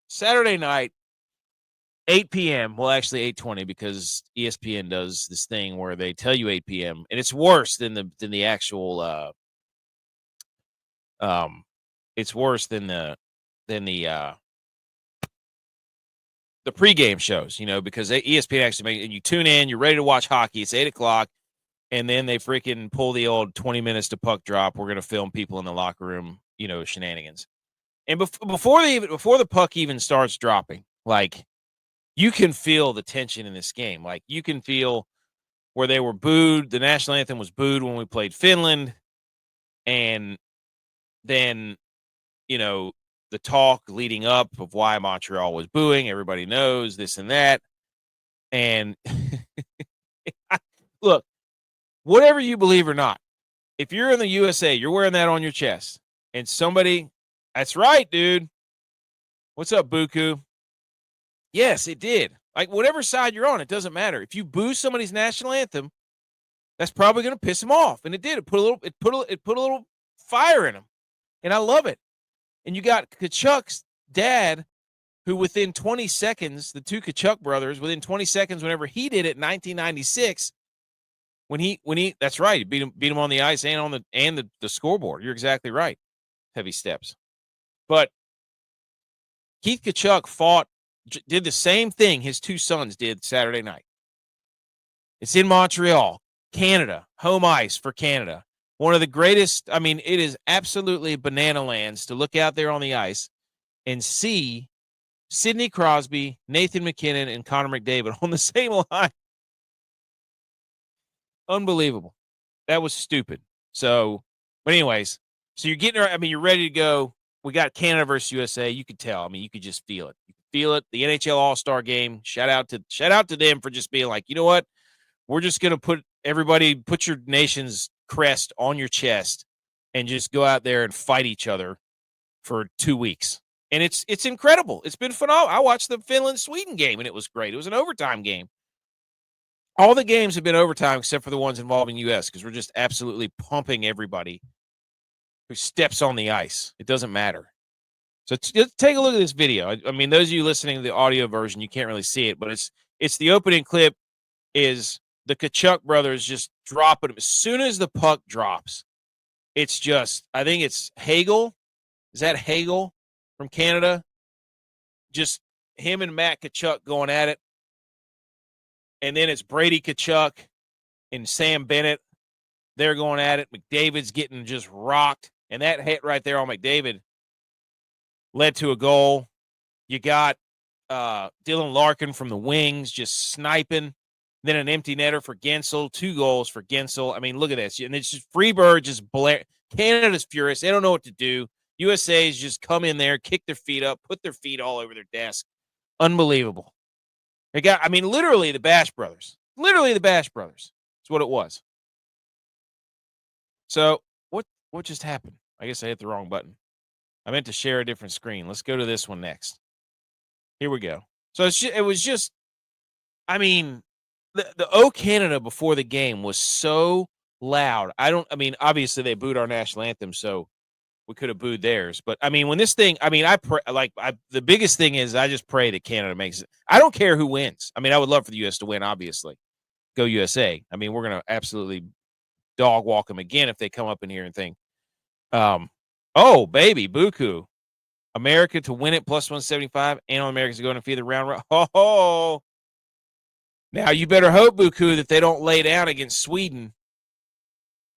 Saturday night, 8 p.m. Well, actually 8:20 because ESPN does this thing where they tell you 8 p.m. and it's worse than the actual it's worse than the pregame shows, because ESPN actually and you tune in, you're ready to watch hockey. It's 8:00, and then they freaking pull the old 20 minutes to puck drop. We're gonna film people in the locker room, shenanigans. And before the puck even starts dropping, like you can feel the tension in this game. Like you can feel where they were booed. The national anthem was booed when we played Finland, and then the talk leading up of why Montreal was booing. Everybody knows this and that. And look, whatever you believe or not, if you're in the USA, you're wearing that on your chest. And somebody, that's right, dude. What's up, Buku? Yes, it did. Like whatever side you're on, it doesn't matter. If you boo somebody's national anthem, that's probably going to piss them off. And it did. It put a little fire in them. And I love it. And you got Kachuk's dad, who within 20 seconds, the two Kachuk brothers, within 20 seconds, whenever he did it in 1996, when he that's right, beat him on the ice and on the scoreboard. You're exactly right. Heavy steps. But Keith Kachuk did the same thing his two sons did Saturday night. It's in Montreal, Canada, home ice for Canada. One of the greatest, it is absolutely banana lands to look out there on the ice and see Sidney Crosby, Nathan McKinnon, and Connor McDavid on the same line. Unbelievable. That was stupid. So, but anyways, so you're you're ready to go. We got Canada versus USA. You could tell. You could just feel it. You could feel it. The NHL All-Star game. Shout out to them for just being like, you know what? We're just going to put your nation's crest on your chest and just go out there and fight each other for 2 weeks. And it's incredible. It's been phenomenal. I watched the Finland-Sweden game, and it was great. It was an overtime game. All the games have been overtime except for the ones involving U.S. because we're just absolutely pumping everybody who steps on the ice. It doesn't matter. So take a look at this video. Those of you listening to the audio version, you can't really see it, but it's the opening clip is the Kachuk brothers just dropping him. As soon as the puck drops, it's just, I think it's Hagel. Is that Hagel from Canada? Just him and Matt Kachuk going at it. And then it's Brady Kachuk and Sam Bennett. They're going at it. McDavid's getting just rocked. And that hit right there on McDavid led to a goal. You got Dylan Larkin from the wings just sniping. Then an empty netter for Gensel. 2 goals for Gensel. Look at this. And it's just Freebird just Canada's furious. They don't know what to do. USA's just come in there, kick their feet up, put their feet all over their desk. Unbelievable. They got, literally the Bash Brothers. Literally the Bash Brothers. That's what it was. So what just happened? I guess I hit the wrong button. I meant to share a different screen. Let's go to this one next. Here we go. So it was just, the O Canada before the game was so loud. Obviously they booed our national anthem, so we could have booed theirs. But when this thing, I pray, the biggest thing is I just pray that Canada makes it. I don't care who wins. I would love for the U.S. to win, obviously. Go USA. We're going to absolutely dog walk them again if they come up in here and think, oh, baby, Buku. America to win it plus 175 and on Americans to go undefeated the round. Oh, now you better hope, Buku, that they don't lay down against Sweden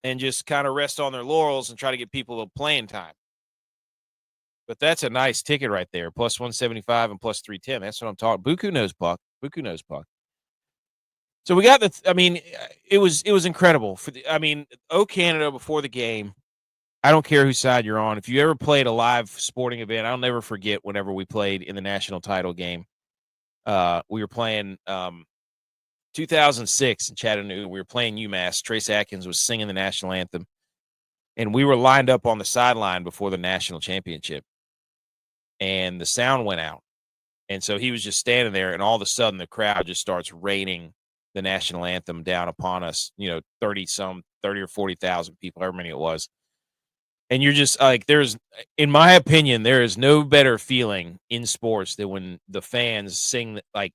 and just kind of rest on their laurels and try to get people a playing time. But that's a nice ticket right there, plus 175 and plus 310. That's what I'm talking. Buku knows puck. Buku knows puck. So we got it was incredible. O Canada before the game. I don't care whose side you're on. If you ever played a live sporting event, I'll never forget whenever we played in the national title game. We were playing 2006 in Chattanooga. We were playing UMass. Trace Atkins was singing the national anthem. And we were lined up on the sideline before the national championship. And the sound went out. And so he was just standing there, and all of a sudden the crowd just starts raining the national anthem down upon us, 30 or 40,000 people, however many it was. And you're just like, in my opinion, there is no better feeling in sports than when the fans sing like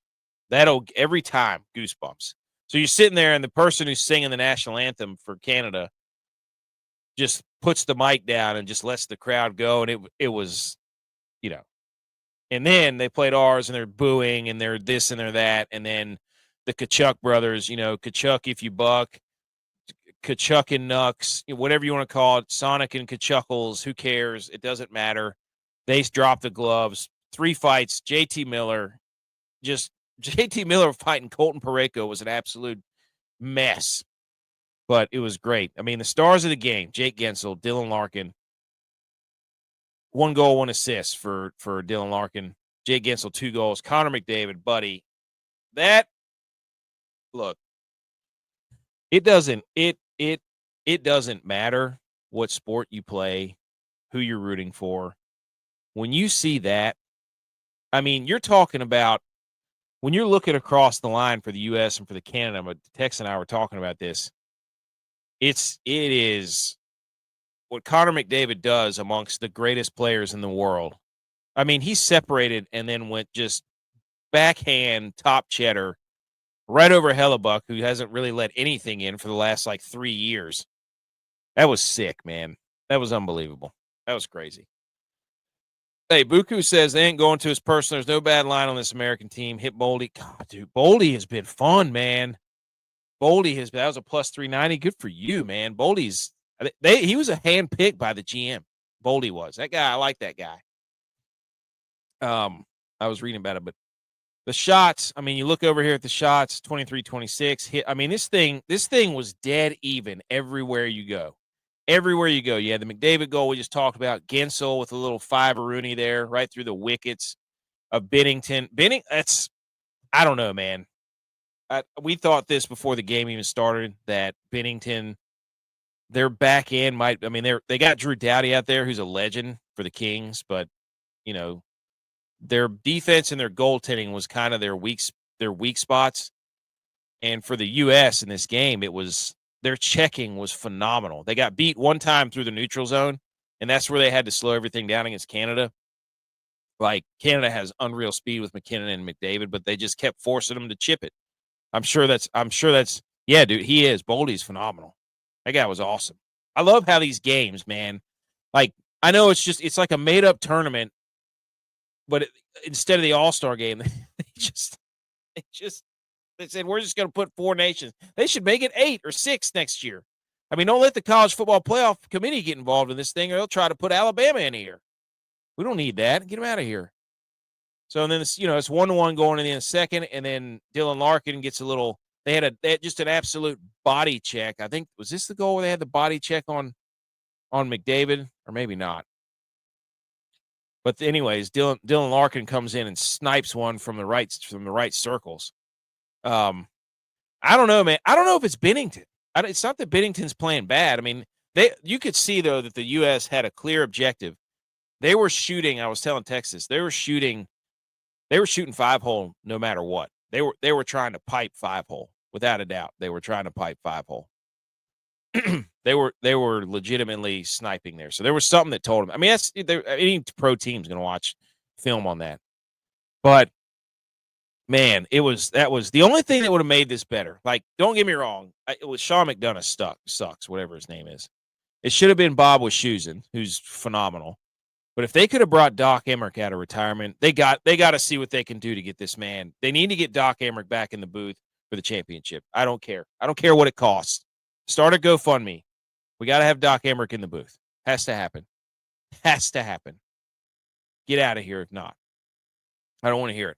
that'll every time goosebumps. So you're sitting there and the person who's singing the national anthem for Canada just puts the mic down and just lets the crowd go. And it was, you know, and then they played ours and they're booing and they're this and they're that. And then the Kachuk brothers, Kachuk if you buck, Kachuk and Nux, whatever you want to call it, Sonic and Kachuckles, who cares? It doesn't matter. They dropped the gloves. 3 fights. JT Miller, just JT Miller fighting Colton Pareko was an absolute mess, but it was great. I mean, the stars of the game: Jake Gensel, Dylan Larkin. 1 goal, 1 assist for Dylan Larkin. Jake Gensel, 2 goals. Connor McDavid, buddy. That look, it doesn't matter what sport you play, who you're rooting for. When you see that, I mean, you're talking about when you're looking across the line for the US and for the Canada, but Tex and I were talking about this. It is what Connor McDavid does amongst the greatest players in the world. I mean, he separated and then went just backhand top cheddar right over Hellebuck, who hasn't really let anything in for the last like 3 years. That was sick, man. That was unbelievable. That was crazy. Hey, Buku says they ain't going to his personal. There's no bad line on this American team. Hit Boldy. God, dude, Boldy has been fun, man. Boldy that was a plus 390. Good for you, man. Boldy's he was a hand picked by the GM. Boldy was. That guy, I like that guy. I was reading about it, but the shots, I mean, you look over here at the shots, 23-26 hit. I mean, this thing was dead even everywhere you go. Everywhere you go. You had the McDavid goal we just talked about. Gensel with a little 5-a-Rooney there, right through the wickets of Binnington. I don't know, man. We thought this before the game even started, that Binnington, their back end might, I mean, they got Drew Doughty out there, who's a legend for the Kings, but, their defense and their goaltending was kind of their weak spots. And for the U.S. in this game, their checking was phenomenal. They got beat one time through the neutral zone, and that's where they had to slow everything down against Canada. Like, Canada has unreal speed with McKinnon and McDavid, but they just kept forcing them to chip it. I'm sure that's yeah, dude, he is. Boldy's phenomenal. That guy was awesome. I love how these games, man, like, I know it's like a made up tournament, but instead of the All-Star game, they said, we're just going to put 4 nations. They should make it 8 or 6 next year. I mean, don't let the college football playoff committee get involved in this thing, or they'll try to put Alabama in here. We don't need that. Get them out of here. So, and then it's 1-1 going in the second, and then Dylan Larkin gets a little. They had just an absolute body check. I think, was this the goal where they had the body check on McDavid, or maybe not? But anyways, Dylan Larkin comes in and snipes one from the right circles. I don't know, man. I don't know if it's Binnington. It's not that Binnington's playing bad. I mean, you could see though that the U.S. had a clear objective. They were shooting. I was telling Texas, they were shooting 5-hole no matter what. They were trying to pipe 5-hole without a doubt. They were trying to pipe 5-hole. They were legitimately sniping there. So there was something that told them. I mean, any pro team's going to watch film on that. But man, that was the only thing that would have made this better. Like, don't get me wrong, it was Sean McDonough sucks, whatever his name is. It should have been Bob Wischusen, who's phenomenal. But if they could have brought Doc Emmerich out of retirement, they got to see what they can do to get this man. They need to get Doc Emmerich back in the booth for the championship. I don't care. I don't care what it costs. Start a GoFundMe. We got to have Doc Emmerich in the booth. Has to happen. Has to happen. Get out of here if not. I don't want to hear it.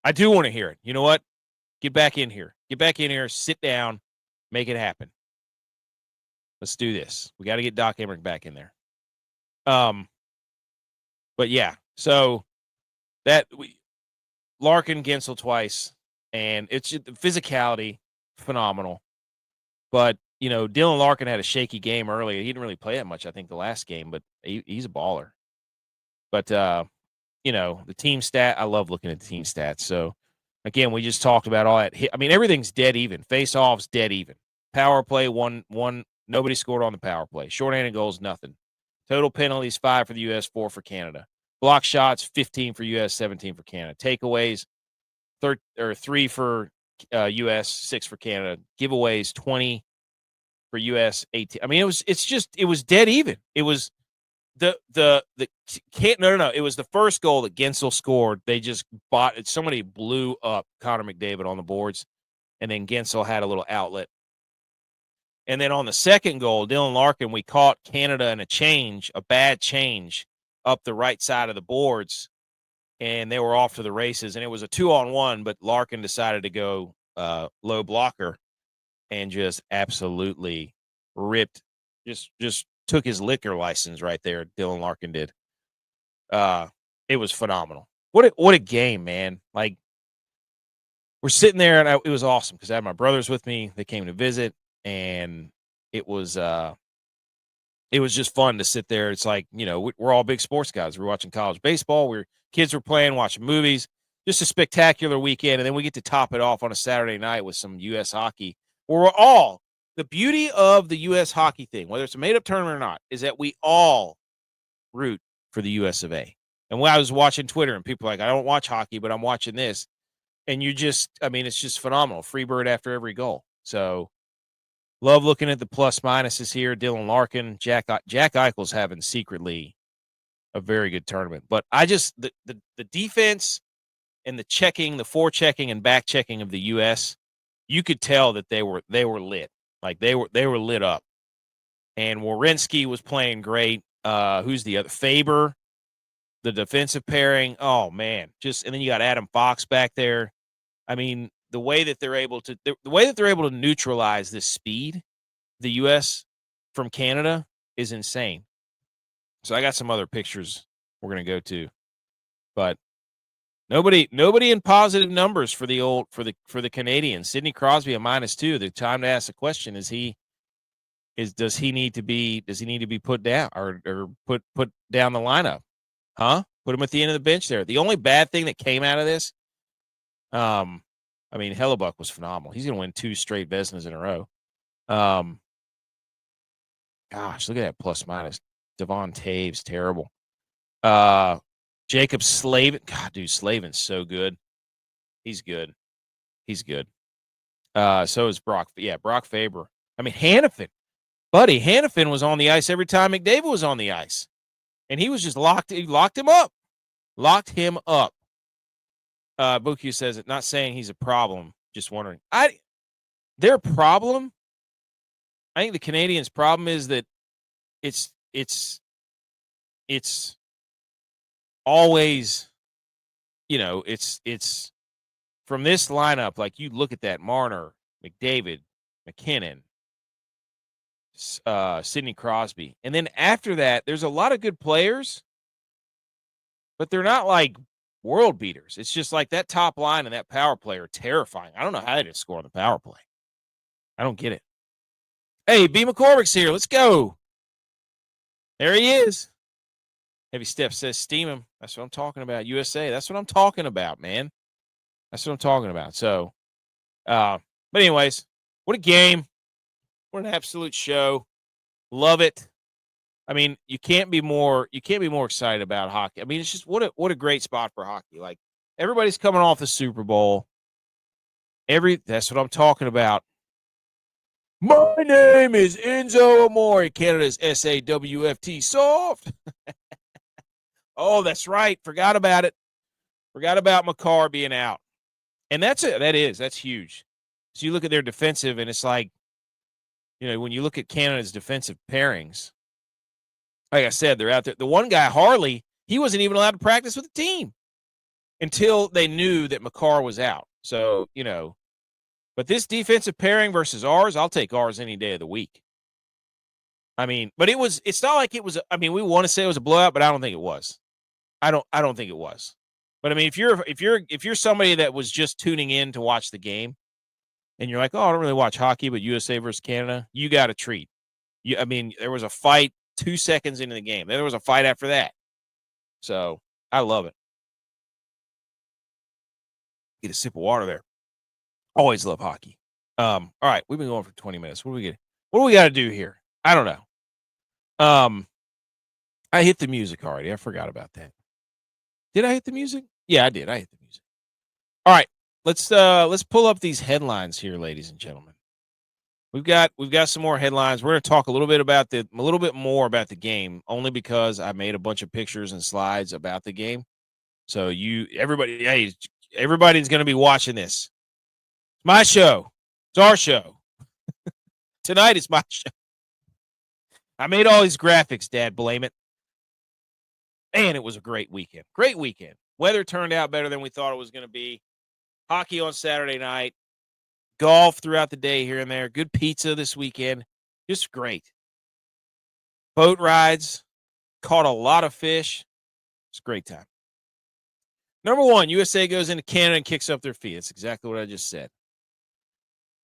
I do want to hear it. You know what? Get back in here. Get back in here. Sit down. Make it happen. Let's do this. We got to get Doc Emmerich back in there. But yeah, so Larkin, Gensel twice, and it's just, the physicality, phenomenal. But, Dylan Larkin had a shaky game early. He didn't really play that much, I think, the last game, but he's a baller. But, the team stat, I love looking at the team stats. So, again, we just talked about all that. I mean, everything's dead even. Face-offs, dead even. Power play, one, nobody scored on the power play. Shorthanded goals, nothing. Total penalties 5 for the U.S., 4 for Canada. Block shots 15 for U.S., 17 for Canada. Takeaways 3 for U.S., 6 for Canada. Giveaways 20 for U.S., 18. I mean, it was dead even. It was no. It was the first goal that Gensel scored. They just somebody blew up Connor McDavid on the boards, and then Gensel had a little outlet. And then on the second goal, Dylan Larkin, we caught Canada in a bad change up the right side of the boards, and they were off to the races. And it was a 2-on-1, but Larkin decided to go low blocker and just absolutely ripped, just took his liquor license right there. Dylan Larkin did. It was phenomenal. What a game, man! Like, we're sitting there, and it was awesome because I had my brothers with me. They came to visit, and it was just fun to sit there. It's like, we're all big sports guys. We're watching college baseball. Kids were playing, watching movies. Just a spectacular weekend, and then we get to top it off on a Saturday night with some U.S. hockey. Where the beauty of the U.S. hockey thing, whether it's a made-up tournament or not, is that we all root for the U.S. of A. And when I was watching Twitter, and people are like, I don't watch hockey, but I'm watching this. And it's just phenomenal. Free bird after every goal. So, love looking at the plus minuses here. Dylan Larkin, Jack Eichel's having secretly a very good tournament. But the defense and the forechecking and back checking of the U.S., you could tell that they were lit. Like they were lit up. And Werenski was playing great. Who's the other? Faber, the defensive pairing. Oh man, and then you got Adam Fox back there. I mean, the way that they're able to neutralize this speed, the U.S. from Canada, is insane. So I got some other pictures we're gonna go to, but nobody in positive numbers for the Canadians. Sidney Crosby a -2. The time to ask the question does he need to be put down or put down the lineup? Huh? Put him at the end of the bench there. The only bad thing that came out of this, Hellebuck was phenomenal. He's going to win 2 straight Vezinas in a row. Gosh, look at that plus minus. Devon Taves, terrible. Jacob Slavin. God, dude, Slavin's so good. He's good. So is Brock. Yeah, Brock Faber. I mean, Hannafin. Buddy, Hannafin was on the ice every time McDavid was on the ice. And he was just locked. He locked him up. Buku says it. Not saying he's a problem. Just wondering. Their problem, I think the Canadians' problem is that it's always, it's from this lineup. Like, you look at that: Marner, McDavid, McKinnon, Sidney Crosby, and then after that, there's a lot of good players, but they're not like world beaters. It's just like that top line and that power play are terrifying. I don't know how they didn't score on the power play. I don't get it. Hey, B. McCormick's here. Let's go. There he is. Heavy Step says steam him. That's what I'm talking about. USA. That's what I'm talking about, man. That's what I'm talking about. So, but anyways, what a game. What an absolute show. Love it. I mean, you can't be more excited about hockey. I mean, it's just what a great spot for hockey. Like, everybody's coming off the Super Bowl. That's what I'm talking about. My name is Enzo Amore, Canada's SAWFT soft. Oh, that's right. Forgot about it. Forgot about Makar being out. And that's it. That's huge. So you look at their defensive, and it's like, when you look at Canada's defensive pairings, like I said, they're out there. The one guy, Harley, he wasn't even allowed to practice with the team until they knew that Makar was out. So, but this defensive pairing versus ours, I'll take ours any day of the week. I mean, but it's not like it was, we want to say it was a blowout, but I don't think it was. I don't think it was. But I mean, if you're somebody that was just tuning in to watch the game and you're like, oh, I don't really watch hockey, but USA versus Canada, you got a treat. There was a fight 2 seconds into the game. Then there was a fight after that. So I love it. Get a sip of water there. Always love hockey. All right, we've been going for 20 minutes. What do we got to do here? I don't know. I hit the music already. I forgot about that. Did I hit the music? Yeah, I did. I hit the music. All right. Let's pull up these headlines here, ladies and gentlemen. We've got some more headlines. We're going to talk a little bit more about the game, only because I made a bunch of pictures and slides about the game. So everybody's going to be watching this. It's my show. It's our show. Tonight is my show. I made all these graphics, Dad. Blame it. And it was a great weekend. Great weekend. Weather turned out better than we thought it was going to be. Hockey on Saturday night. Golf throughout the day here and there. Good pizza this weekend. Just great. Boat rides. Caught a lot of fish. It's a great time. Number one, USA goes into Canada and kicks up their feet. That's exactly what I just said.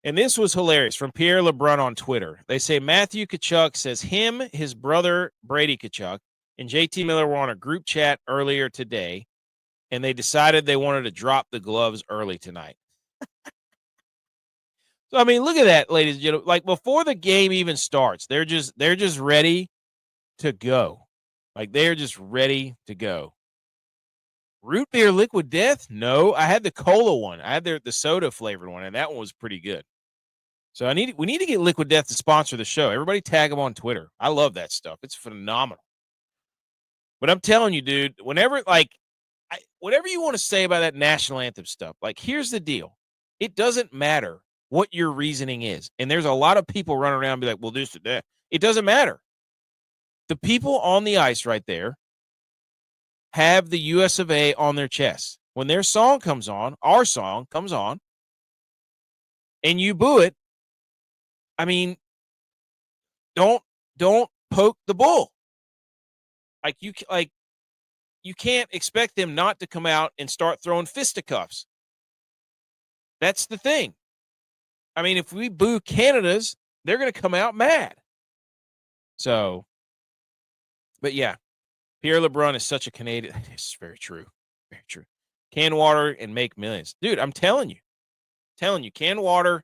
And this was hilarious from Pierre LeBrun on Twitter. They say Matthew Tkachuk says him, his brother Brady Tkachuk, and JT Miller were on a group chat earlier today, and they decided they wanted to drop the gloves early tonight. So I mean, look at that, ladies and gentlemen. Like before the game even starts, they're just ready to go. Like they're just ready to go. Root beer liquid death? No, I had the cola one. I had the soda flavored one, and that one was pretty good. So we need to get Liquid Death to sponsor the show. Everybody tag them on Twitter. I love that stuff. It's phenomenal. But I'm telling you, dude, whatever you want to say about that national anthem stuff, like here's the deal. It doesn't matter what your reasoning is. And there's a lot of people running around and be like, well, this or that. It doesn't matter. The people on the ice right there have the US of A on their chest. When their song comes on, our song comes on, and you boo it, I mean, don't poke the bull. Like you can't expect them not to come out and start throwing fisticuffs. That's the thing. I mean, if we boo Canada's, they're going to come out mad. So, but yeah, Pierre LeBrun is such a Canadian. It's very true. Very true. Can water and make millions. Dude, I'm telling you. Can water,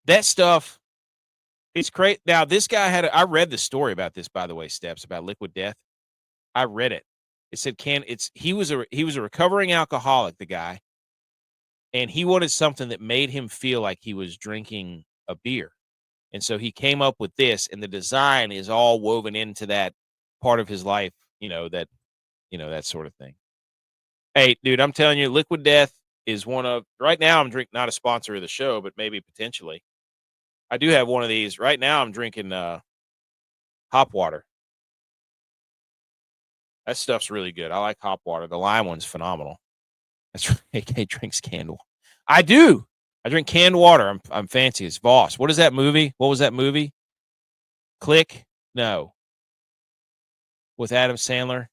that stuff, it's great. Now, this guy I read the story about this, by the way, Steps, about Liquid Death. I read it. It said he was a recovering alcoholic, the guy, and he wanted something that made him feel like he was drinking a beer. And so he came up with this, and the design is all woven into that part of his life, that sort of thing. Hey, dude, I'm telling you, Liquid Death is right now I'm drinking, not a sponsor of the show, but maybe potentially. I do have one of these. Right now I'm drinking hop water. That stuff's really good. I like hop water. The lime one's phenomenal. That's right. AK drinks canned water. I do. I drink canned water. I'm fancy as Voss. What is that movie? What was that movie? Click? No. With Adam Sandler.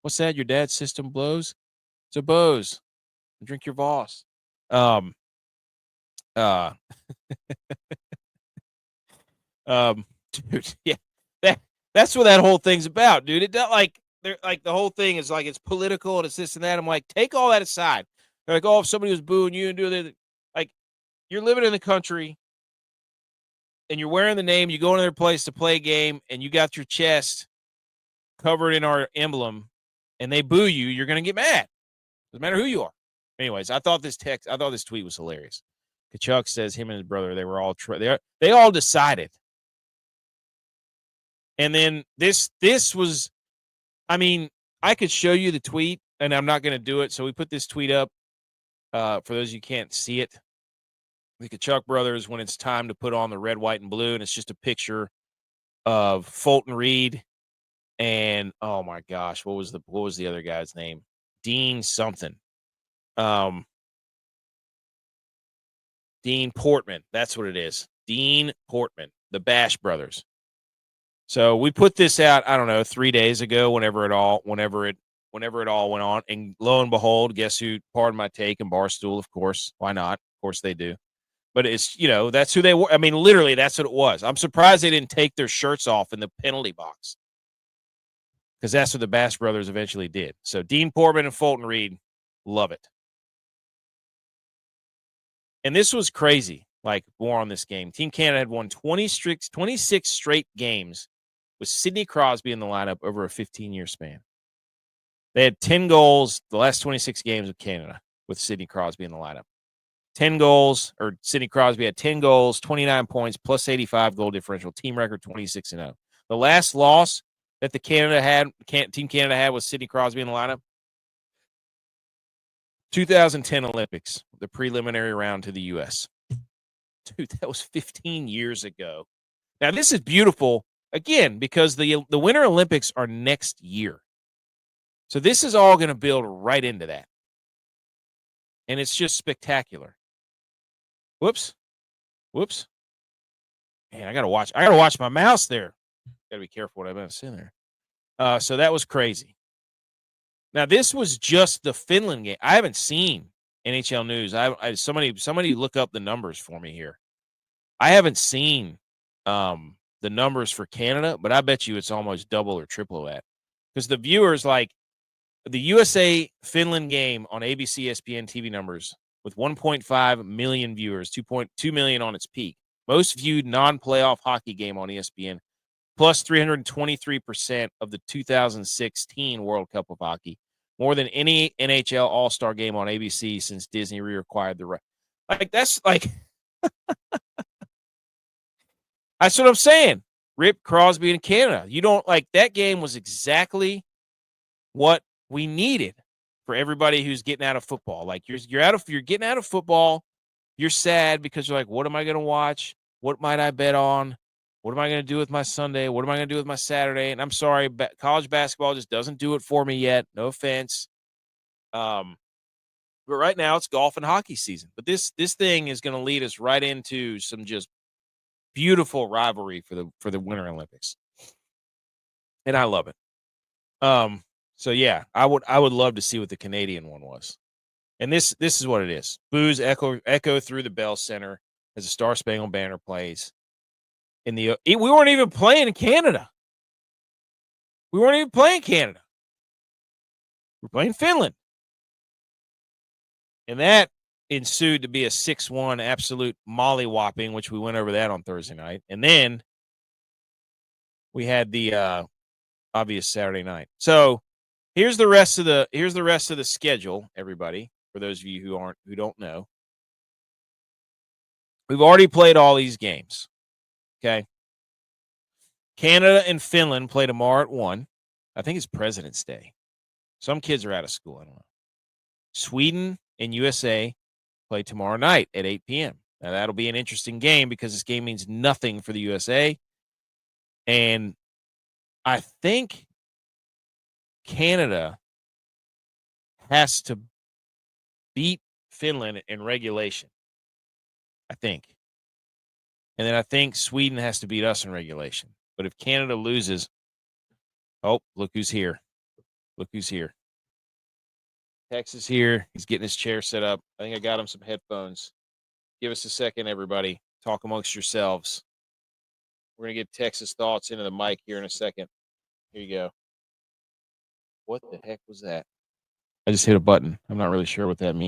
What's that? Your dad's system blows? It's a Bose. Drink your Voss. Um, uh, dude, yeah. That's what that whole thing's about, dude. It does like the whole thing is like it's political and it's this and that. I'm like, take all that aside. They're like, oh, if somebody was booing you and doing that, like you're living in the country and you're wearing the name, you go into their place to play a game, and you got your chest covered in our emblem, and they boo you, you're gonna get mad. Doesn't matter who you are. Anyways, I thought this tweet was hilarious. Kachuk says him and his brother, they were all they all decided. And then this was, I mean, I could show you the tweet, and I'm not going to do it. So we put this tweet up for those of you can't see it. The Kachuk brothers, when it's time to put on the red, white, and blue, and it's just a picture of Fulton Reed and oh my gosh, what was the other guy's name? Dean something. Dean Portman. That's what it is. Dean Portman, the Bash brothers. So we put this out, I don't know, 3 days ago, whenever it all went on. And lo and behold, guess who, pardon my take, and Barstool, of course. Why not? Of course they do. But it's, that's who they were. I mean, literally, that's what it was. I'm surprised they didn't take their shirts off in the penalty box, because that's what the Bash brothers eventually did. So Dean Portman and Fulton Reed, love it. And this was crazy. Like, more on this game. Team Canada had won 26 straight games with Sidney Crosby in the lineup over a 15-year span. They had 10 goals the last 26 games of Canada with Sidney Crosby in the lineup. 10 goals, or Sidney Crosby had 10 goals, 29 points, plus 85 goal differential, team record 26-0. The last loss that Team Canada had was Sidney Crosby in the lineup. 2010 Olympics, the preliminary round to the U.S. Dude, that was 15 years ago. Now, this is beautiful, again, because the Winter Olympics are next year. So this is all going to build right into that. And it's just spectacular. Whoops. Man, I gotta watch my mouse there. Gotta be careful what I'm saying there. So that was crazy. Now, this was just the Finland game. I haven't seen NHL news. Somebody look up the numbers for me here. I haven't seen the numbers for Canada, but I bet you it's almost double or triple that. Because the viewers, like the USA Finland game on ABC ESPN TV numbers with 1.5 million viewers, 2.2 million on its peak. Most viewed non-playoff hockey game on ESPN, plus 323% of the 2016 World Cup of Hockey. More than any NHL All-Star game on ABC since Disney reacquired the right. Like, that's like, that's what I'm saying. Rip Crosby in Canada. You don't like that game was exactly what we needed for everybody who's getting out of football. Like you're getting out of football. You're sad because you're like, what am I going to watch? What might I bet on? What am I going to do with my Sunday? What am I going to do with my Saturday? And I'm sorry, college basketball just doesn't do it for me yet. No offense. But right now it's golf and hockey season. But this thing is going to lead us right into some just beautiful rivalry for the Winter Olympics. And I love it. So yeah, I would love to see what the Canadian one was. And this is what it is. Boos echo through the Bell Center as the Star Spangled Banner plays. We weren't even playing Canada. We weren't even playing Canada. We're playing Finland. And that ensued to be a 6-1 absolute mollywhopping, which we went over that on Thursday night. And then we had the obvious Saturday night. So here's the rest of the schedule, everybody, for those of you who don't know. We've already played all these games. Okay. Canada and Finland play tomorrow at 1. I think it's President's Day. Some kids are out of school. I don't know. Sweden and USA play tomorrow night at 8 p.m. Now, that'll be an interesting game because this game means nothing for the USA. And I think Canada has to beat Finland in regulation. I think. And then I think Sweden has to beat us in regulation. But if Canada loses, oh, look who's here. Look who's here. Tex is here. He's getting his chair set up. I think I got him some headphones. Give us a second, everybody. Talk amongst yourselves. We're going to get Tex's thoughts into the mic here in a second. Here you go. What the heck was that? I just hit a button. I'm not really sure what that means.